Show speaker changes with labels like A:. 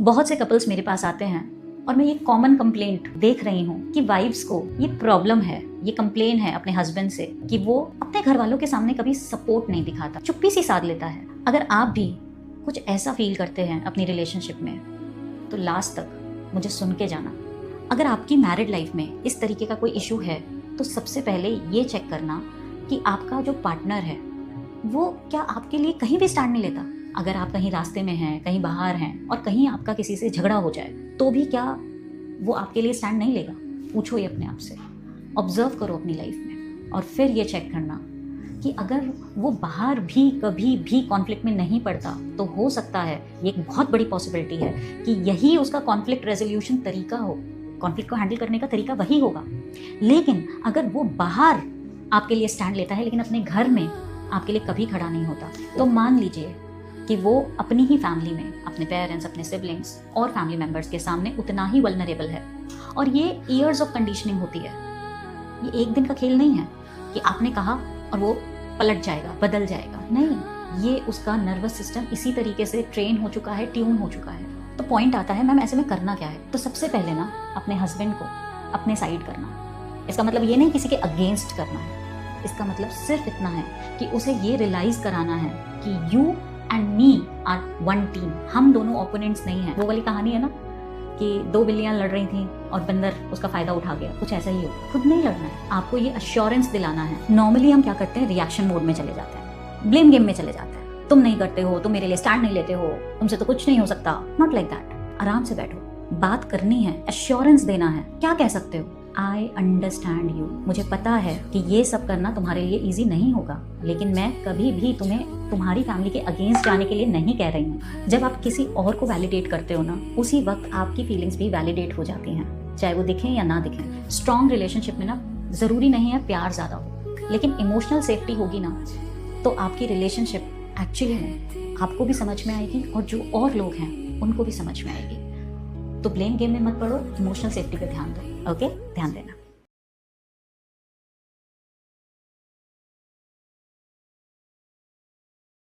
A: बहुत से कपल्स मेरे पास आते हैं और मैं ये कॉमन कंप्लेंट देख रही हूँ कि वाइफ्स को ये प्रॉब्लम है, ये कंप्लेन है अपने हस्बैंड से कि वो अपने घर वालों के सामने कभी सपोर्ट नहीं दिखाता, चुप्पी सी साध लेता है। अगर आप भी कुछ ऐसा फील करते हैं अपनी रिलेशनशिप में तो लास्ट तक मुझे सुन के जाना। अगर आपकी मैरिड लाइफ में इस तरीके का कोई इशू है तो सबसे पहले ये चेक करना कि आपका जो पार्टनर है वो क्या आपके लिए कहीं भी स्टैंड नहीं लेता। अगर आप कहीं रास्ते में हैं, कहीं बाहर हैं और कहीं आपका किसी से झगड़ा हो जाए तो भी क्या वो आपके लिए स्टैंड नहीं लेगा? पूछो ये अपने आप से, ऑब्जर्व करो अपनी लाइफ में और फिर ये चेक करना कि अगर वो बाहर भी कभी भी कॉन्फ्लिक्ट में नहीं पड़ता तो हो सकता है, ये एक बहुत बड़ी पॉसिबिलिटी है कि यही उसका कॉन्फ्लिक्ट रेजोल्यूशन तरीका हो, कॉन्फ्लिक्ट को हैंडल करने का तरीका वही होगा। लेकिन अगर वो बाहर आपके लिए स्टैंड लेता है लेकिन अपने घर में आपके लिए कभी खड़ा नहीं होता, तो मान लीजिए कि वो अपनी ही फैमिली में अपने पेरेंट्स, अपने सिबलिंग्स और फैमिली मेंबर्स के सामने उतना ही वल्नरेबल है। और ये ईयर्स ऑफ कंडीशनिंग होती है, ये एक दिन का खेल नहीं है कि आपने कहा और वो पलट जाएगा, बदल जाएगा। नहीं, ये उसका नर्वस सिस्टम इसी तरीके से ट्रेन हो चुका है, ट्यून हो चुका है। तो पॉइंट आता है मैम ऐसे में करना क्या है? तो सबसे पहले ना अपने हस्बैंड को अपने साइड करना। इसका मतलब ये नहीं किसी के अगेंस्ट करना है, इसका मतलब सिर्फ इतना है कि उसे ये रियलाइज कराना है कि you and me are one team. हम दोनों ओपोनेंट्स नहीं हैं। वो वाली कहानी है ना कि दो बिल्लियां लड़ रही थी और बंदर उसका फायदा उठा गया, कुछ ऐसा ही होगा। खुद नहीं लड़ना है, आपको ये अश्योरेंस दिलाना है। नॉर्मली हम क्या करते हैं, रिएक्शन मोड में चले जाते हैं, ब्लेम गेम में चले जाते हैं। तुम नहीं करते हो, तुम मेरे लिए स्टैंड नहीं लेते हो, तुमसे तो कुछ नहीं हो सकता। Not like that. आराम से बैठो, बात करनी है, एश्योरेंस देना है। क्या कह सकते हो? I understand you. मुझे पता है कि ये सब करना तुम्हारे लिए इजी नहीं होगा, लेकिन मैं कभी भी तुम्हें तुम्हारी फैमिली के अगेंस्ट जाने के लिए नहीं कह रही हूँ। जब आप किसी और को वैलिडेट करते हो ना, उसी वक्त आपकी फीलिंग्स भी वैलिडेट हो जाती हैं, चाहे वो दिखें या ना दिखें। स्ट्रॉन्ग रिलेशनशिप में ना जरूरी नहीं है प्यार ज्यादा हो, लेकिन इमोशनल सेफ्टी होगी ना तो आपकी रिलेशनशिप एक्चुअली में आपको भी समझ में आएगी और जो और लोग हैं उनको भी समझ में आएगी। तो ब्लेम गेम में मत पड़ो, इमोशनल सेफ्टी पे ध्यान दो। ओके, ध्यान देना।